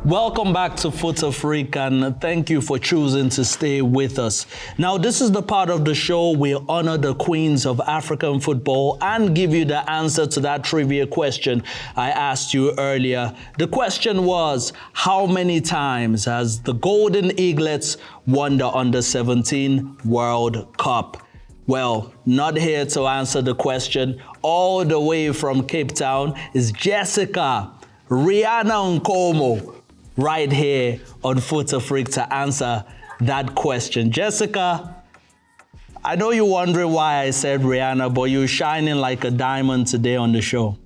Welcome back to Fut-Afrique, and thank you for choosing to stay with us. Now, this is the part of the show we honor the queens of African football and give you the answer to that trivia question I asked you earlier. The question was, how many times has the Golden Eaglets won the Under-17 World Cup? Well, not here to answer the question. All the way from Cape Town is Jessica, Rihanna Nkomo, right here on Fut-Afrique to answer that question. Jessica, I know you're wondering why I said Rihanna, but you're shining like a diamond today on the show.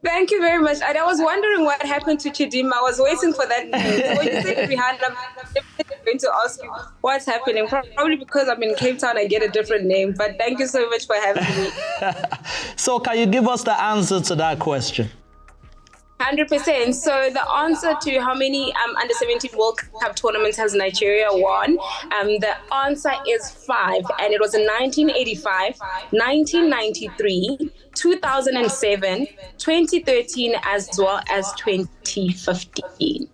Thank you very much. And I was wondering what happened to Chidima. I was waiting for that name. So when you say Rihanna, I'm definitely going to ask you what's happening. Probably because I'm in Cape Town, I get a different name. But thank you so much for having me. So can you give us the answer to that question? 100%. So the answer to how many Under-17 World Cup tournaments has Nigeria won, the answer is 5. And it was in 1985, 1993, 2007, 2013, as well as 2015.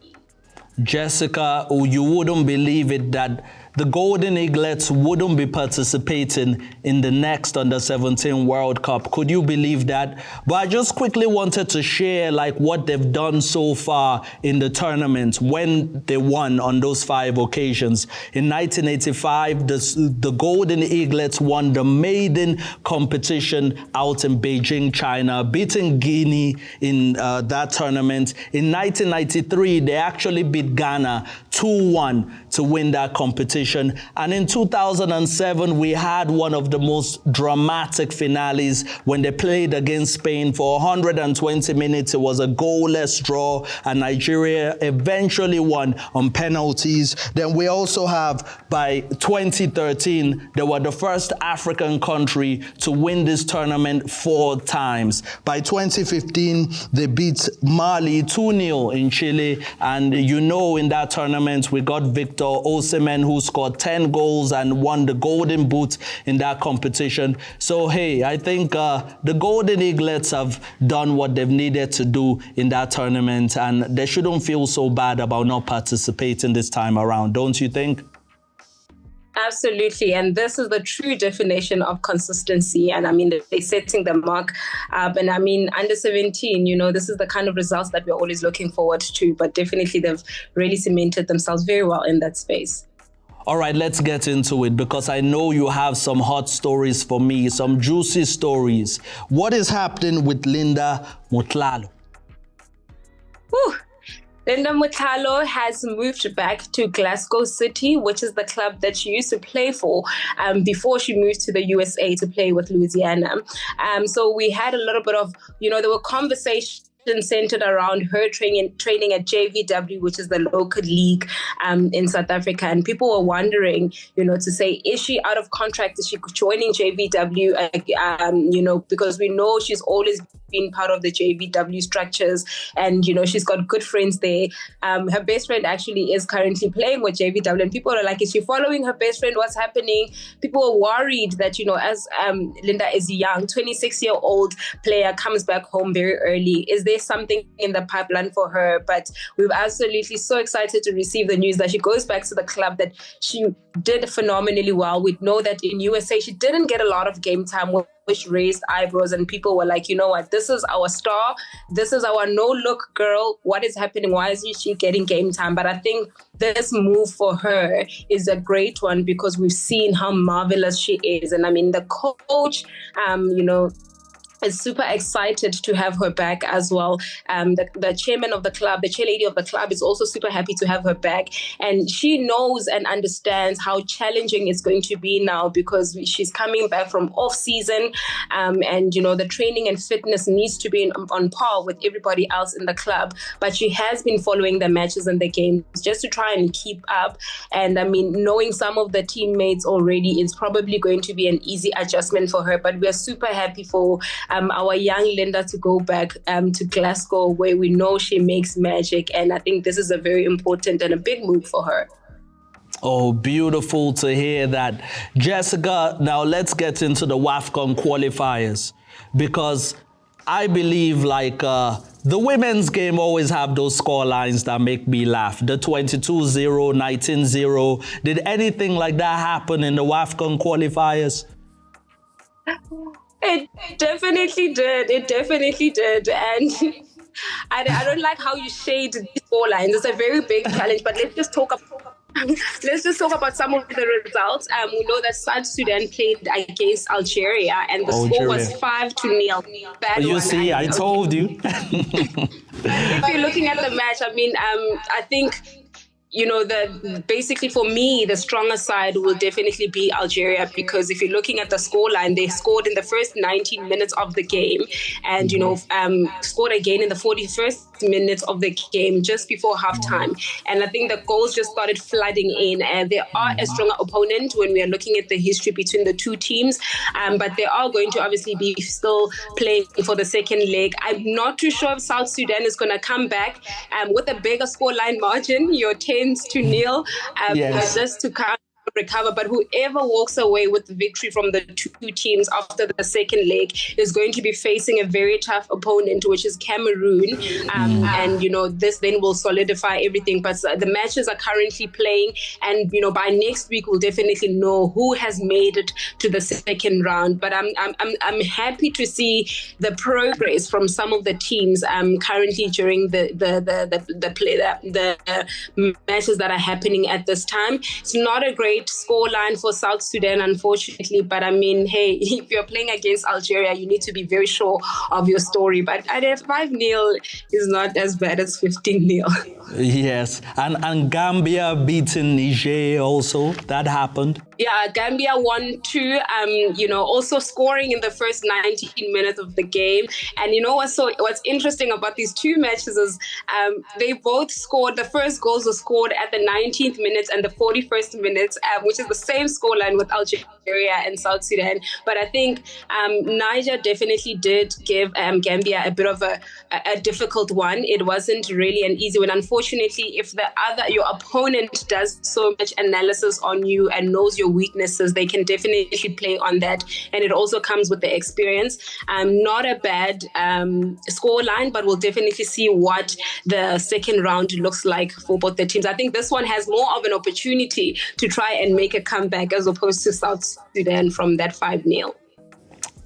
Jessica, you wouldn't believe it that the Golden Eaglets wouldn't be participating in the next Under-17 World Cup. Could you believe that? But I just quickly wanted to share what they've done so far in the tournament when they won on those 5 occasions. In 1985, the Golden Eaglets won the maiden competition out in Beijing, China, beating Guinea in that tournament. In 1993, they actually beat Ghana 2-1 to win that competition. And in 2007, we had one of the most dramatic finales when they played against Spain for 120 minutes. It was a goalless draw, and Nigeria eventually won on penalties. Then we also have, by 2013, they were the first African country to win this tournament 4 times. By 2015, they beat Mali 2-0 in Chile. And in that tournament, we got Victor Osimhen, who scored 10 goals and won the Golden Boot in that competition. So, hey, I think the Golden Eaglets have done what they've needed to do in that tournament, and they shouldn't feel so bad about not participating this time around, don't you think? Absolutely. And this is the true definition of consistency. And they're setting the mark up. And Under-17, this is the kind of results that we're always looking forward to. But definitely they've really cemented themselves very well in that space. All right, let's get into it, because I know you have some hot stories for me, some juicy stories. What is happening with Linda Motlhalo? Whew. Linda Motlhalo has moved back to Glasgow City, which is the club that she used to play for before she moved to the USA to play with Louisiana. So we had a little bit of, there were conversations centered around her training at JVW, which is the local league in South Africa. And people were wondering, to say, is she out of contract? Is she joining JVW? Because we know she's always been part of the JVW structures, and she's got good friends there. Her best friend actually is currently playing with JVW, and people are like, is she following her best friend? What's happening? People are worried that as Linda is a young 26-year-old player, comes back home very early. Is there something in the pipeline for her? But we're absolutely so excited to receive the news that she goes back to the club that she did phenomenally well. We know that in USA she didn't get a lot of game time, which raised eyebrows, and people were like, this is our star, this is our no-look girl, what is happening? Why is she getting game time? But I think this move for her is a great one, because we've seen how marvelous she is. And the coach, is super excited to have her back as well. The chairman of the club, the chairlady of the club, is also super happy to have her back. And she knows and understands how challenging it's going to be now, because she's coming back from off-season. And, the training and fitness needs to be on par with everybody else in the club. But she has been following the matches and the games just to try and keep up. And, knowing some of the teammates already is probably going to be an easy adjustment for her. But we're super happy for our young Linda to go back to Glasgow, where we know she makes magic. And I think this is a very important and a big move for her. Oh, beautiful to hear that. Jessica, now let's get into the WAFCON qualifiers, because I believe the women's game always have those score lines that make me laugh. The 22-0, 19-0. Did anything like that happen in the WAFCON qualifiers? It definitely did. It definitely did. And I don't like how you shade these score lines. It's a very big challenge, but let's just talk about some of the results. We know that South Sudan played against Algeria, and the score was 5-0. Bad you one, see, I told you. If you're looking at the match, I think, basically for me, the stronger side will definitely be Algeria, because if you're looking at the scoreline, they scored in the first 19 minutes of the game, and scored again in the 41st minutes of the game just before halftime. And I think the goals just started flooding in, and they are a stronger opponent when we are looking at the history between the two teams, but they are going to obviously be still playing for the second leg. I'm not too sure if South Sudan is going to come back with a bigger scoreline margin, your 10-0, just to come recover, but whoever walks away with the victory from the two teams after the second leg is going to be facing a very tough opponent, which is Cameroon, and this then will solidify everything. But the matches are currently playing, and by next week we'll definitely know who has made it to the second round. But I'm happy to see the progress from some of the teams currently during the matches that are happening at this time. It's not a great scoreline for South Sudan, unfortunately, but hey, if you're playing against Algeria, you need to be very sure of your story. But 5-0 is not as bad as 15-0. Yes, and Gambia beating Niger also, that happened. Yeah, Gambia won 2, also scoring in the first 19 minutes of the game. And what's interesting about these two matches is they both scored, the first goals were scored at the 19th minutes and the 41st minutes, which is the same scoreline with Algeria and South Sudan. But I think Niger definitely did give Gambia a bit of a difficult one. It wasn't really an easy one. Unfortunately, if your opponent does so much analysis on you and knows your weaknesses, they can definitely play on that. And it also comes with the experience. Not a bad scoreline, but we'll definitely see what the second round looks like for both the teams. I think this one has more of an opportunity to try and make a comeback as opposed to South Sudan from that 5-0.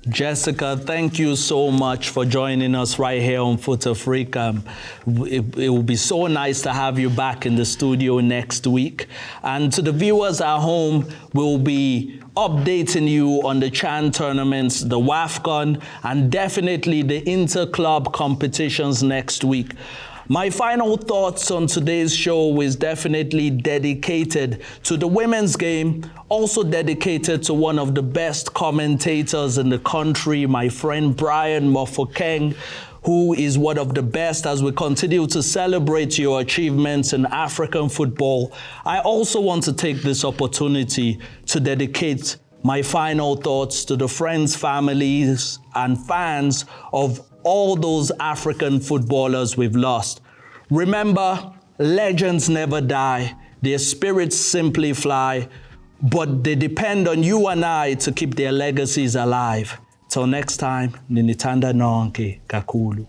Jessica, thank you so much for joining us right here on Fut-Afrique. It will be so nice to have you back in the studio next week. And to the viewers at home, we'll be updating you on the CHAN tournaments, the WAFCON, and definitely the inter-club competitions next week. My final thoughts on today's show is definitely dedicated to the women's game, also dedicated to one of the best commentators in the country, my friend Brian Mofokeng, who is one of the best as we continue to celebrate your achievements in African football. I also want to take this opportunity to dedicate my final thoughts to the friends, families, and fans of all those African footballers we've lost. Remember, legends never die. Their spirits simply fly, but they depend on you and I to keep their legacies alive. Till next time, Ninitanda Nonke Kakulu.